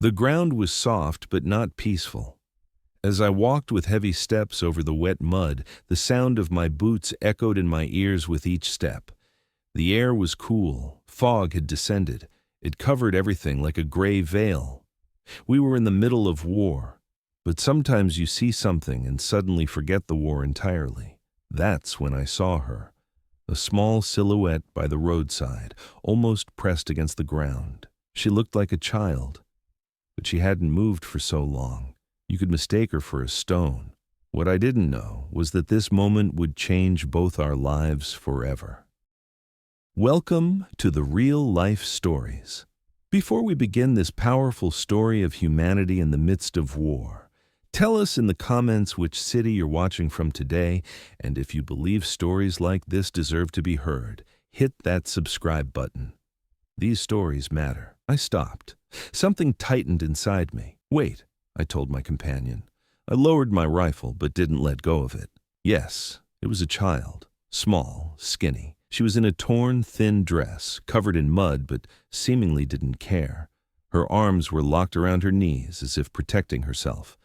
The ground was soft but not peaceful. As I walked with heavy steps over the wet mud, the sound of my boots echoed in my ears with each step. The air was cool. Fog had descended. It covered everything like a gray veil. We were in the middle of war, but sometimes you see something and suddenly forget the war entirely. That's when I saw her, a small silhouette by the roadside, almost pressed against the ground. She looked like a child, but she hadn't moved for so long. You could mistake her for a stone. What I didn't know was that this moment would change both our lives forever. Welcome to the Real Life Stories. Before we begin this powerful story of humanity in the midst of war, tell us in the comments which city you're watching from today, and if you believe stories like this deserve to be heard, hit that subscribe button. These stories matter. I stopped. Something tightened inside me. Wait, I told my companion. I lowered my rifle but didn't let go of it. Yes, it was a child. Small, skinny. She was in a torn, thin dress, covered in mud, but seemingly didn't care. Her arms were locked around her knees as if protecting herself.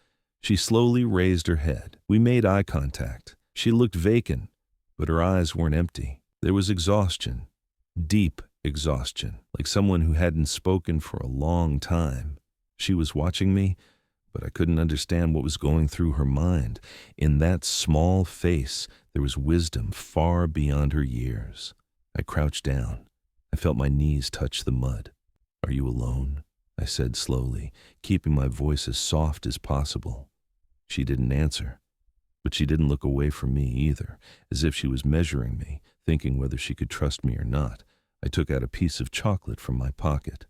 She slowly raised her head. We made eye contact. She looked vacant, but her eyes weren't empty. There was exhaustion, deep exhaustion, like someone who hadn't spoken for a long time. She was watching me, but I couldn't understand what was going through her mind. In that small face, there was wisdom far beyond her years. I crouched down. I felt my knees touch the mud. "Are you alone?" I said slowly, keeping my voice as soft as possible. She didn't answer, but she didn't look away from me either, as if she was measuring me, thinking whether she could trust me or not. I took out a piece of chocolate from my pocket.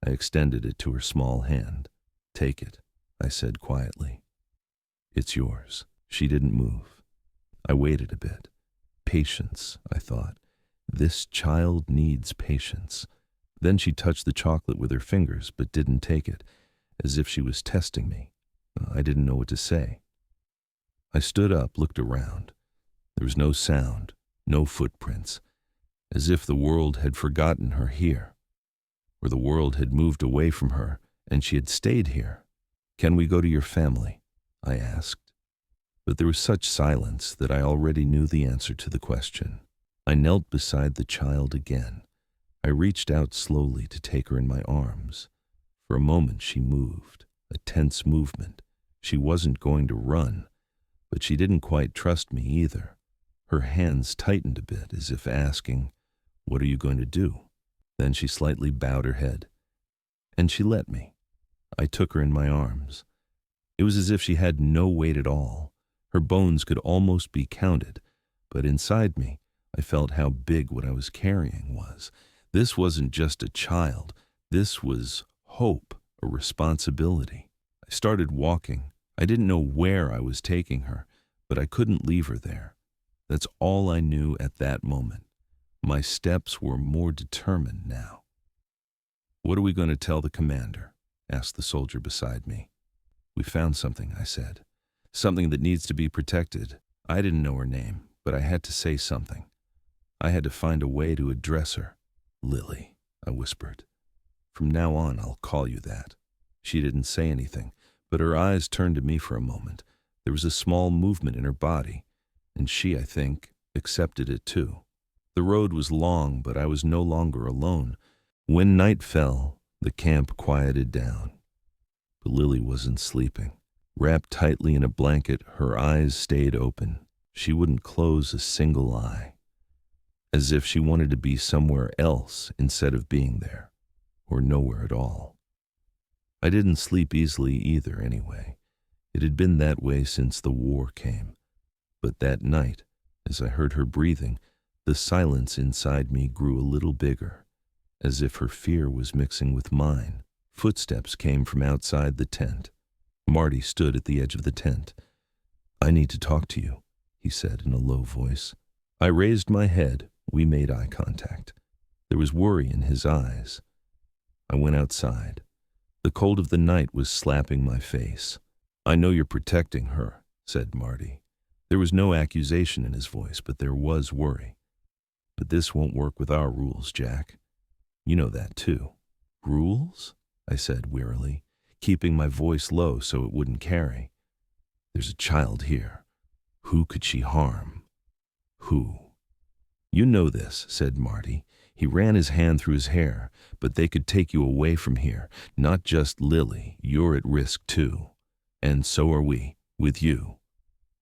I extended it to her small hand. "Take it," I said quietly. "It's yours." She didn't move. I waited a bit. Patience, I thought. This child needs patience. Then she touched the chocolate with her fingers, but didn't take it, as if she was testing me. I didn't know what to say. I stood up, looked around. There was no sound, no footprints, as if the world had forgotten her here, or the world had moved away from her and she had stayed here. "Can we go to your family?" I asked. But there was such silence that I already knew the answer to the question. I knelt beside the child again. I reached out slowly to take her in my arms. For a moment she moved, a tense movement. She wasn't going to run, but she didn't quite trust me either. Her hands tightened a bit, as if asking, "What are you going to do?" Then she slightly bowed her head, and she let me. I took her in my arms. It was as if she had no weight at all. Her bones could almost be counted, but inside me, I felt how big what I was carrying was. This wasn't just a child. This was hope, a responsibility. I started walking. I didn't know where I was taking her, but I couldn't leave her there. That's all I knew at that moment. My steps were more determined now. "What are we going to tell the commander?" asked the soldier beside me. "We found something," I said. "Something that needs to be protected." I didn't know her name, but I had to say something. I had to find a way to address her. "Lily," I whispered. "From now on, I'll call you that." She didn't say anything, but her eyes turned to me for a moment. There was a small movement in her body, and she, I think, accepted it too. The road was long, but I was no longer alone. When night fell, the camp quieted down. But Lily wasn't sleeping. Wrapped tightly in a blanket, her eyes stayed open. She wouldn't close a single eye, as if she wanted to be somewhere else instead of being there, or nowhere at all. I didn't sleep easily either anyway. It had been that way since the war came. But that night, as I heard her breathing, the silence inside me grew a little bigger, as if her fear was mixing with mine. Footsteps came from outside the tent. Marty stood at the edge of the tent. "I need to talk to you," he said in a low voice. I raised my head. We made eye contact. There was worry in his eyes. I went outside. The cold of the night was slapping my face. "I know you're protecting her," said Marty. There was no accusation in his voice, but there was worry. "But this won't work with our rules, Jack. You know that too." "Rules?" I said wearily. keeping my voice low so it wouldn't carry. "There's a child here. Who could she harm?" "Who?" "You know this," said Marty. He ran his hand through his hair. "But they could take you away from here. Not just Lily. You're at risk too. And so are we, with you."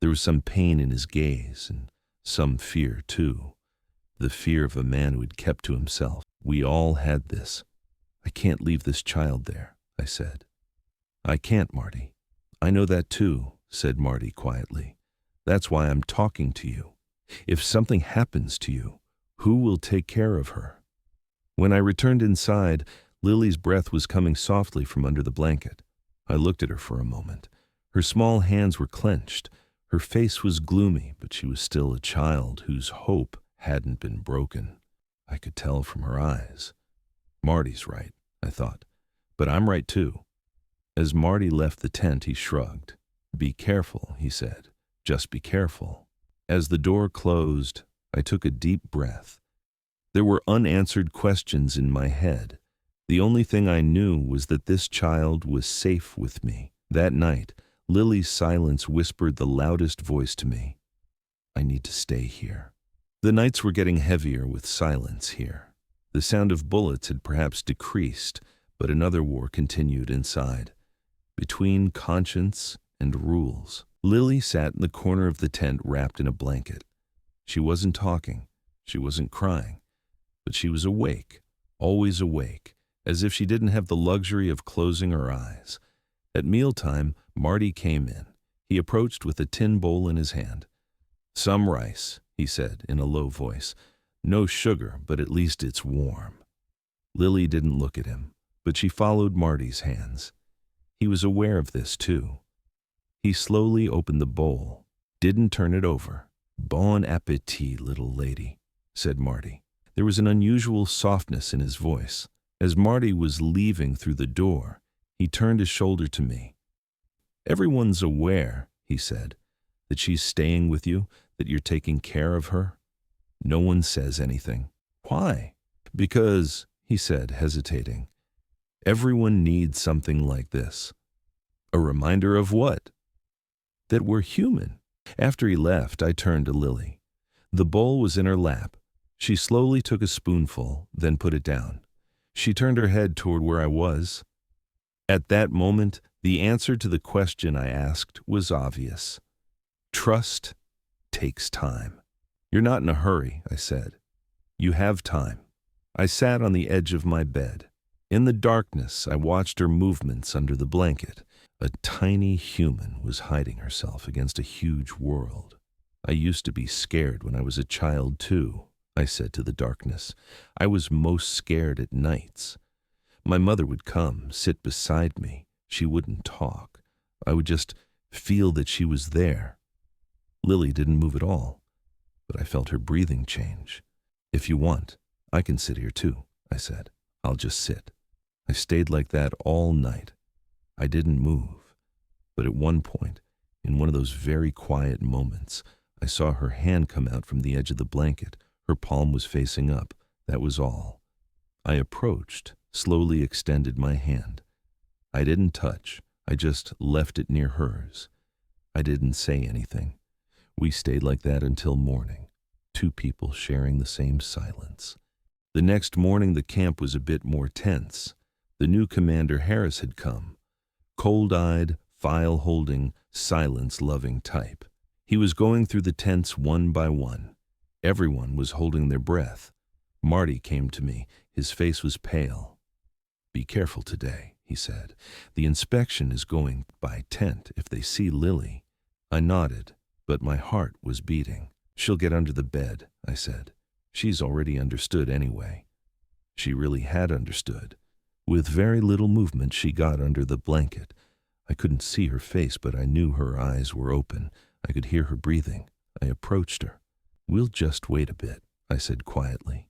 There was some pain in his gaze, and some fear too. The fear of a man who had kept to himself. "We all had this. I can't leave this child there," I said. "I can't, Marty. I know that too," said Marty quietly. "That's why I'm talking to you. If something happens to you, who will take care of her?" When I returned inside, Lily's breath was coming softly from under the blanket. I looked at her for a moment. Her small hands were clenched. Her face was gloomy, but she was still a child whose hope hadn't been broken. I could tell from her eyes. Marty's right, I thought, but I'm right too. As Marty left the tent, he shrugged. "Be careful," he said. "Just be careful." As the door closed, I took a deep breath. There were unanswered questions in my head. The only thing I knew was that this child was safe with me. That night, Lily's silence whispered the loudest voice to me. I need to stay here. The nights were getting heavier with silence here. The sound of bullets had perhaps decreased, but another war continued inside. Between conscience and rules. Lily sat in the corner of the tent wrapped in a blanket. She wasn't talking. She wasn't crying. But she was awake, always awake, as if she didn't have the luxury of closing her eyes. At mealtime, Marty came in. He approached with a tin bowl in his hand. "Some rice," he said in a low voice. "No sugar, but at least it's warm." Lily didn't look at him, but she followed Marty's hands. He was aware of this too. He slowly opened the bowl, didn't turn it over. "Bon appétit, little lady," said Marty. There was an unusual softness in his voice. As Marty was leaving through the door, he turned his shoulder to me. "Everyone's aware," he said, "that she's staying with you, that you're taking care of her. No one says anything." "Why?" "Because," he said, hesitating, "everyone needs something like this." "A reminder of what?" "That we're human." After he left, I turned to Lily. The bowl was in her lap. She slowly took a spoonful, then put it down. She turned her head toward where I was. At that moment, the answer to the question I asked was obvious. Trust takes time. "You're not in a hurry," I said. "You have time." I sat on the edge of my bed. In the darkness, I watched her movements under the blanket. A tiny human was hiding herself against a huge world. "I used to be scared when I was a child too," I said to the darkness. "I was most scared at nights. My mother would come, sit beside me. She wouldn't talk. I would just feel that she was there." Lily didn't move at all, but I felt her breathing change. "If you want, I can sit here too," I said. "I'll just sit." I stayed like that all night. I didn't move, but at one point, in one of those very quiet moments, I saw her hand come out from the edge of the blanket. Her palm was facing up. That was all. I approached, slowly extended my hand. I didn't touch. I just left it near hers. I didn't say anything. We stayed like that until morning, two people sharing the same silence. The next morning, the camp was a bit more tense. The new Commander Harris had come. Cold-eyed, file-holding, silence-loving type. He was going through the tents one by one. Everyone was holding their breath. Marty came to me. His face was pale. "Be careful today," he said. "The inspection is going by tent if they see Lily." I nodded, but my heart was beating. "She'll get under the bed," I said. "She's already understood anyway." She really had understood. With very little movement, she got under the blanket. I couldn't see her face, but I knew her eyes were open. I could hear her breathing. I approached her. "We'll just wait a bit," I said quietly.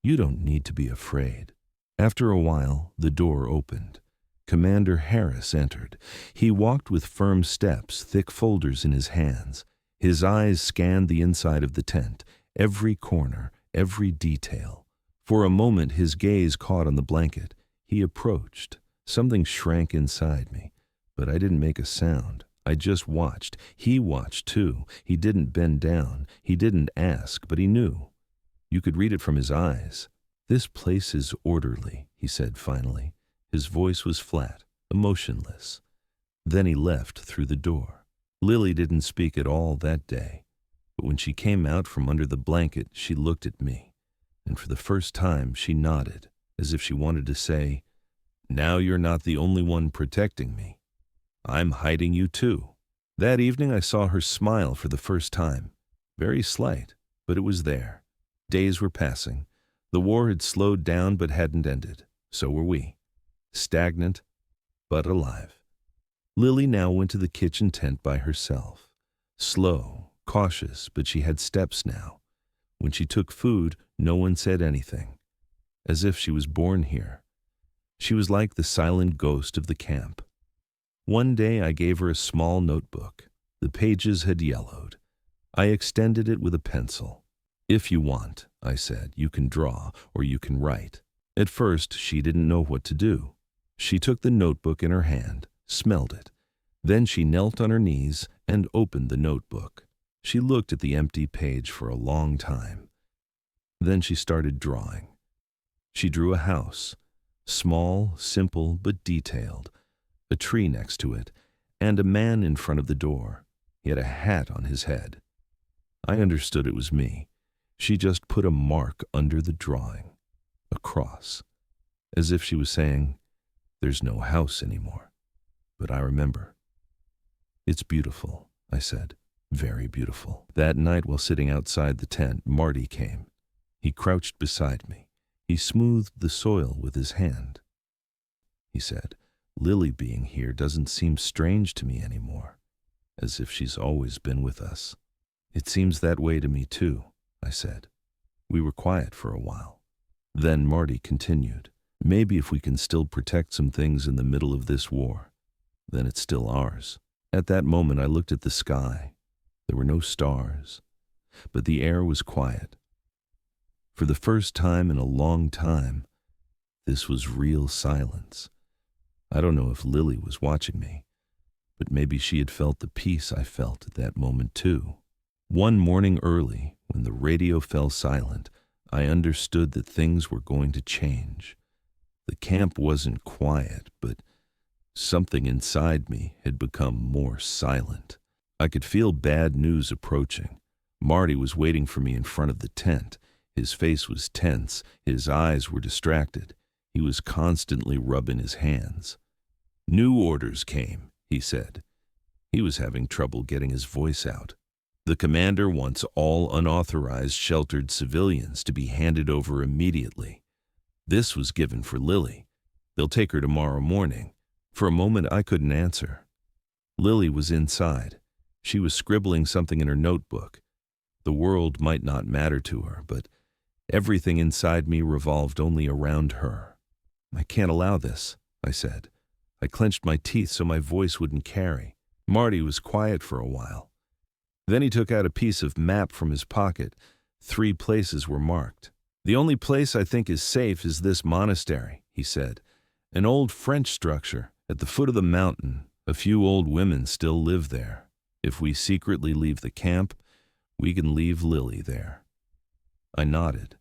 "You don't need to be afraid." After a while, the door opened. Commander Harris entered. He walked with firm steps, thick folders in his hands. His eyes scanned the inside of the tent, every corner, every detail. For a moment, his gaze caught on the blanket. He approached. Something shrank inside me, but I didn't make a sound. I just watched. He watched too. He didn't bend down. He didn't ask, but he knew. You could read it from his eyes. "This place is orderly," he said finally. His voice was flat, emotionless. Then he left through the door. Lily didn't speak at all that day, but when she came out from under the blanket, she looked at me, and for the first time she nodded, as if she wanted to say, "Now you're not the only one protecting me. I'm hiding you too." That evening I saw her smile for the first time. Very slight, but it was there. Days were passing. The war had slowed down but hadn't ended. So were we. Stagnant, but alive. Lily now went to the kitchen tent by herself. Slow, cautious, but she had steps now. When she took food, no one said anything. As if she was born here. She was like the silent ghost of the camp. One day I gave her a small notebook. The pages had yellowed. I extended it with a pencil. "If you want," I said, "you can draw or you can write." At first, she didn't know what to do. She took the notebook in her hand, smelled it. Then she knelt on her knees and opened the notebook. She looked at the empty page for a long time. Then she started drawing. She drew a house, small, simple, but detailed, a tree next to it, and a man in front of the door. He had a hat on his head. I understood it was me. She just put a mark under the drawing, a cross, as if she was saying, "There's no house anymore." But I remember. "It's beautiful," I said, "very beautiful." That night while sitting outside the tent, Marty came. He crouched beside me. He smoothed the soil with his hand. He said, "Lily being here doesn't seem strange to me anymore, as if she's always been with us." "It seems that way to me too," I said. We were quiet for a while. Then Marty continued, "Maybe if we can still protect some things in the middle of this war, then it's still ours." At that moment I looked at the sky. There were no stars, but the air was quiet. For the first time in a long time, this was real silence. I don't know if Lily was watching me, but maybe she had felt the peace I felt at that moment too. One morning early, when the radio fell silent, I understood that things were going to change. The camp wasn't quiet, but something inside me had become more silent. I could feel bad news approaching. Marty was waiting for me in front of the tent. His face was tense, his eyes were distracted. He was constantly rubbing his hands. "New orders came," he said. He was having trouble getting his voice out. "The commander wants all unauthorized sheltered civilians to be handed over immediately. This was given for Lily. They'll take her tomorrow morning." For a moment I couldn't answer. Lily was inside. She was scribbling something in her notebook. The world might not matter to her, but everything inside me revolved only around her. "I can't allow this," I said. I clenched my teeth so my voice wouldn't carry. Marty was quiet for a while. Then he took out a piece of map from his pocket. 3 places were marked. "The only place I think is safe is this monastery," he said. "An old French structure at the foot of the mountain. A few old women still live there. If we secretly leave the camp, we can leave Lily there." I nodded.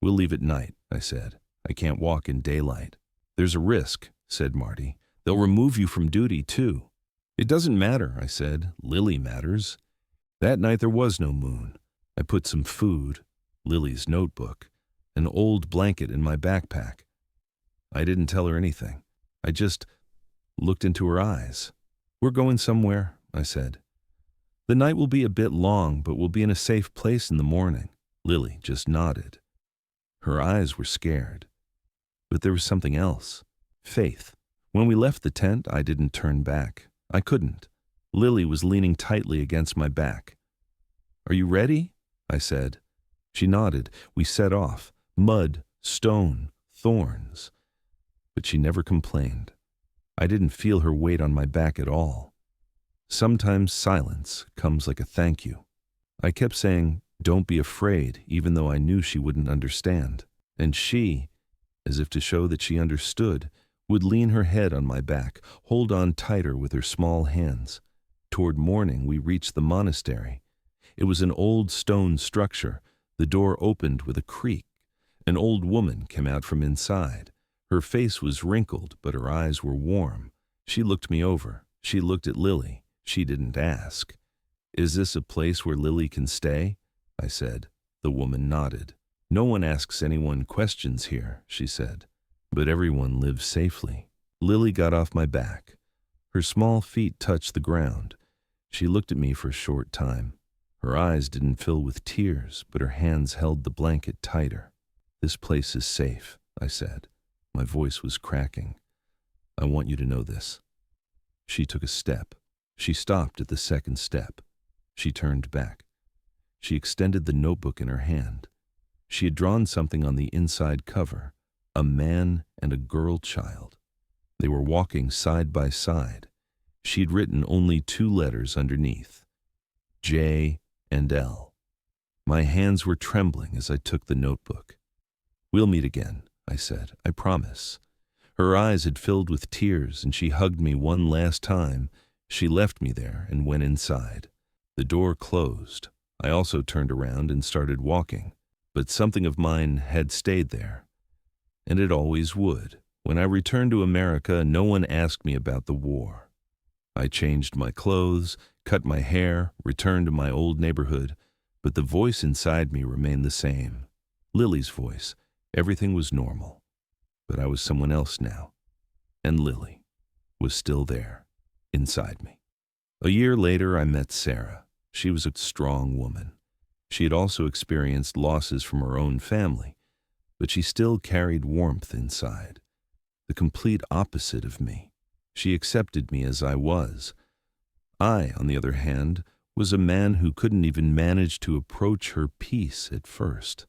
"We'll leave at night," I said. "I can't walk in daylight." "There's a risk," said Marty. "They'll remove you from duty, too." "It doesn't matter," I said. "Lily matters." That night there was no moon. I put some food, Lily's notebook, an old blanket in my backpack. I didn't tell her anything. I just looked into her eyes. "We're going somewhere," I said. "The night will be a bit long, but we'll be in a safe place in the morning." Lily just nodded. Her eyes were scared. But there was something else. Faith. When we left the tent, I didn't turn back. I couldn't. Lily was leaning tightly against my back. "Are you ready?" I said. She nodded. We set off. Mud, stone, thorns. But she never complained. I didn't feel her weight on my back at all. Sometimes silence comes like a thank you. I kept saying, "Don't be afraid," even though I knew she wouldn't understand. And she, as if to show that she understood, would lean her head on my back, hold on tighter with her small hands. Toward morning, we reached the monastery. It was an old stone structure. The door opened with a creak. An old woman came out from inside. Her face was wrinkled, but her eyes were warm. She looked me over. She looked at Lily. She didn't ask. "Is this a place where Lily can stay?" I said. The woman nodded. "No one asks anyone questions here," she said. "But everyone lives safely." Lily got off my back. Her small feet touched the ground. She looked at me for a short time. Her eyes didn't fill with tears, but her hands held the blanket tighter. "This place is safe," I said. My voice was cracking. "I want you to know this." She took a step. She stopped at the second step. She turned back. She extended the notebook in her hand. She had drawn something on the inside cover, a man and a girl child. They were walking side by side. She'd written only 2 letters underneath, J and L. My hands were trembling as I took the notebook. "We'll meet again," I said. "I promise." Her eyes had filled with tears, and she hugged me one last time. She left me there and went inside. The door closed. I also turned around and started walking, but something of mine had stayed there. And it always would. When I returned to America, no one asked me about the war. I changed my clothes, cut my hair, returned to my old neighborhood, but the voice inside me remained the same. Lily's voice. Everything was normal. But I was someone else now. And Lily was still there, inside me. A year later, I met Sarah. She was a strong woman. She had also experienced losses from her own family, but she still carried warmth inside. The complete opposite of me. She accepted me as I was. I, on the other hand, was a man who couldn't even manage to approach her peace at first.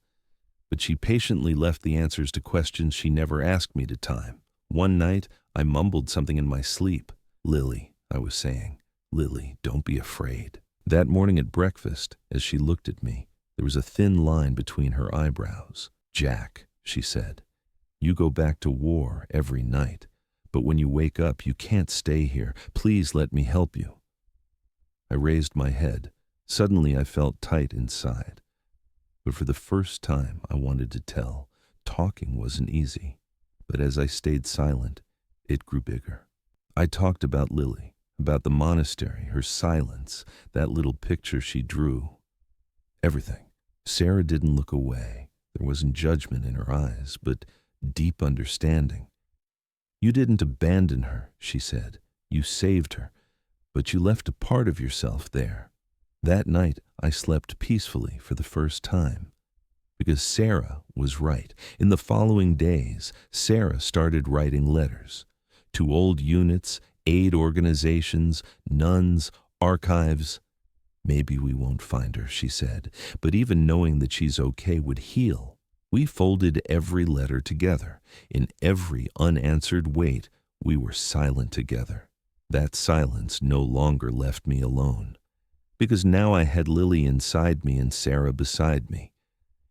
But she patiently left the answers to questions she never asked me to time. One night, I mumbled something in my sleep. "Lily," I was saying. "Lily, don't be afraid." That morning at breakfast, as she looked at me, there was a thin line between her eyebrows. "Jack," she said, "you go back to war every night, but when you wake up, you can't stay here. Please let me help you." I raised my head. Suddenly I felt tight inside. But for the first time, I wanted to tell. Talking wasn't easy. But as I stayed silent, it grew bigger. I talked about Lily, about the monastery, her silence, that little picture she drew. Everything. Sarah didn't look away. There wasn't judgment in her eyes, but deep understanding. "You didn't abandon her," she said. "You saved her, but you left a part of yourself there." That night, I slept peacefully for the first time. Because Sarah was right. In the following days, Sarah started writing letters to old units, aid organizations, nuns, archives. "Maybe we won't find her," she said, "but even knowing that she's okay would heal." We folded every letter together. In every unanswered wait, we were silent together. That silence no longer left me alone, because now I had Lily inside me and Sarah beside me.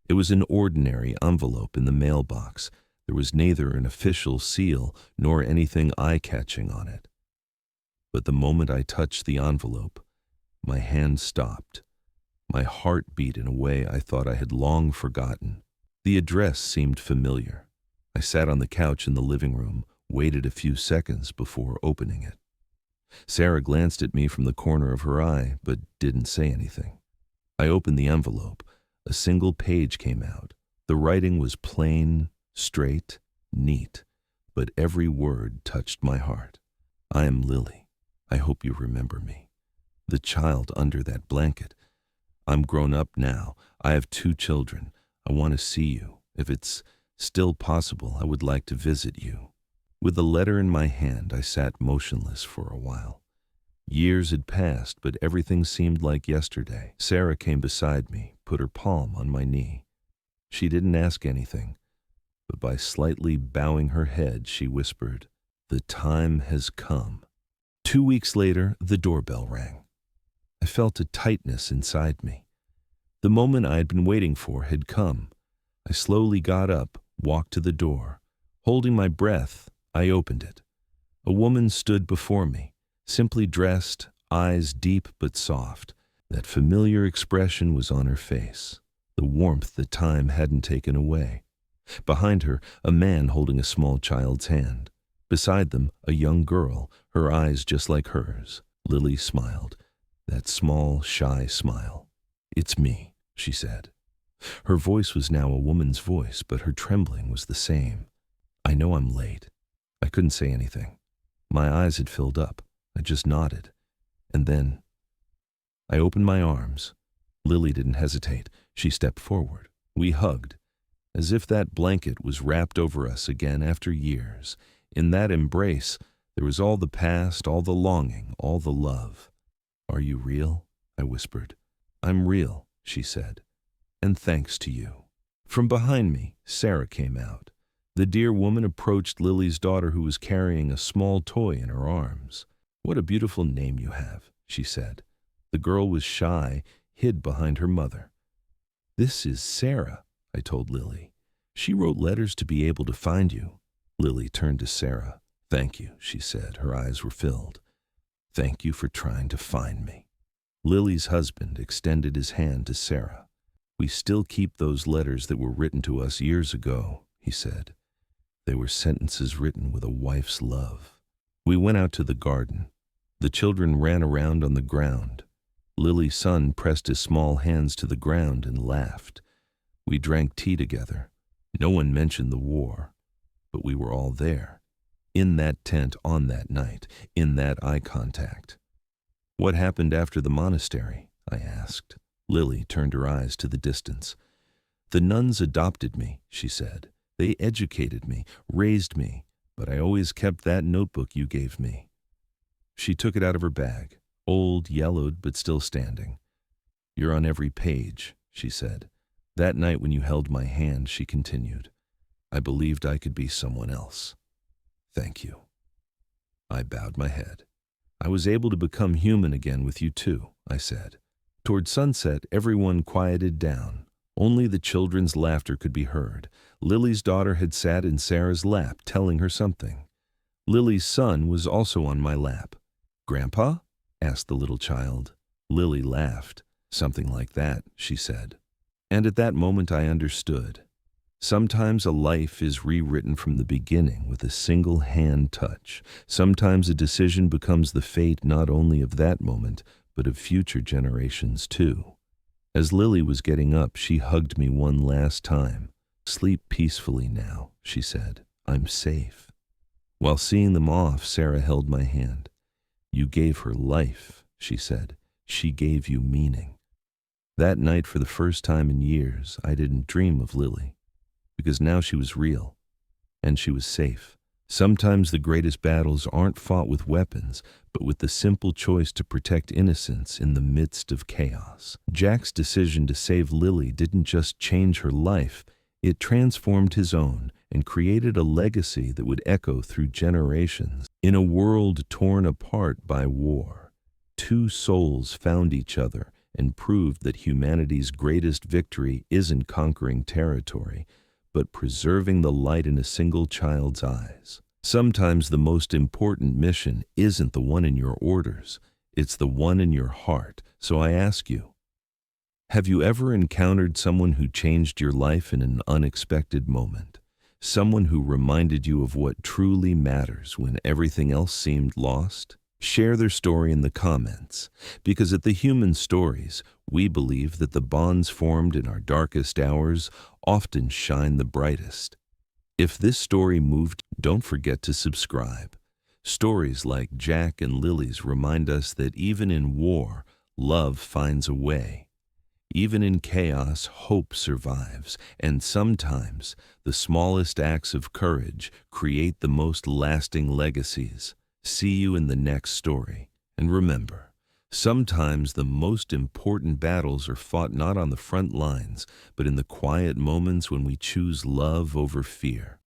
It was an ordinary envelope in the mailbox. There was neither an official seal nor anything eye-catching on it. But the moment I touched the envelope, my hand stopped. My heart beat in a way I thought I had long forgotten. The address seemed familiar. I sat on the couch in the living room, waited a few seconds before opening it. Sarah glanced at me from the corner of her eye, but didn't say anything. I opened the envelope. A single page came out. The writing was plain, straight, neat, but every word touched my heart. "I am Lily. I hope you remember me. The child under that blanket. I'm grown up now. I have 2 children. I want to see you. If it's still possible, I would like to visit you." With the letter in my hand, I sat motionless for a while. Years had passed, but everything seemed like yesterday. Sarah came beside me, put her palm on my knee. She didn't ask anything, but by slightly bowing her head, she whispered, "The time has come." 2 weeks later, the doorbell rang. I felt a tightness inside me. The moment I had been waiting for had come. I slowly got up, walked to the door. Holding my breath, I opened it. A woman stood before me, simply dressed, eyes deep but soft. That familiar expression was on her face, the warmth that time hadn't taken away. Behind her, a man holding a small child's hand. Beside them, a young girl, her eyes just like hers. Lily smiled, that small, shy smile. "It's me," she said. Her voice was now a woman's voice, but her trembling was the same. "I know I'm late." I couldn't say anything. My eyes had filled up. I just nodded. And then I opened my arms. Lily didn't hesitate. She stepped forward. We hugged, as if that blanket was wrapped over us again after years. In that embrace, there was all the past, all the longing, all the love. "Are you real?" I whispered. "I'm real," she said. "And thanks to you." From behind me, Sarah came out. The dear woman approached Lily's daughter, who was carrying a small toy in her arms. "What a beautiful name you have," she said. The girl was shy, hid behind her mother. "This is Sarah," I told Lily. "She wrote letters to be able to find you." Lily turned to Sarah. "Thank you," she said. Her eyes were filled. "Thank you for trying to find me." Lily's husband extended his hand to Sarah. "We still keep those letters that were written to us years ago," he said. They were sentences written with a wife's love. We went out to the garden. The children ran around on the ground. Lily's son pressed his small hands to the ground and laughed. We drank tea together. No one mentioned the war, but we were all there, in that tent on that night, in that eye contact. "What happened after the monastery?" I asked. Lily turned her eyes to the distance. "The nuns adopted me," she said. "They educated me, raised me, but I always kept that notebook you gave me." She took it out of her bag, old, yellowed, but still standing. "You're on every page," she said. "That night when you held my hand," she continued, "I believed I could be someone else. Thank you." I bowed my head. "I was able to become human again with you too," I said. Toward sunset, everyone quieted down. Only the children's laughter could be heard. Lily's daughter had sat in Sarah's lap, telling her something. Lily's son was also on my lap. "Grandpa?" asked the little child. Lily laughed. "Something like that," she said. And at that moment I understood. Sometimes a life is rewritten from the beginning with a single hand touch. Sometimes a decision becomes the fate not only of that moment, but of future generations too. As Lily was getting up, she hugged me one last time. "Sleep peacefully now," she said. "I'm safe." While seeing them off, Sarah held my hand. "You gave her life," she said. "She gave you meaning." That night, for the first time in years, I didn't dream of Lily, because now she was real, and she was safe. Sometimes the greatest battles aren't fought with weapons, but with the simple choice to protect innocence in the midst of chaos. Jack's decision to save Lily didn't just change her life, it transformed his own and created a legacy that would echo through generations. In a world torn apart by war, two souls found each other and proved that humanity's greatest victory isn't conquering territory, but preserving the light in a single child's eyes. Sometimes the most important mission isn't the one in your orders, it's the one in your heart. So I ask you, have you ever encountered someone who changed your life in an unexpected moment? Someone who reminded you of what truly matters when everything else seemed lost? Share their story in the comments, because at the Human Stories, we believe that the bonds formed in our darkest hours often shine the brightest. If this story moved, don't forget to subscribe. Stories like Jack and Lily's remind us that even in war, love finds a way. Even in chaos, hope survives, and sometimes the smallest acts of courage create the most lasting legacies. See you in the next story. And remember, sometimes the most important battles are fought not on the front lines, but in the quiet moments when we choose love over fear.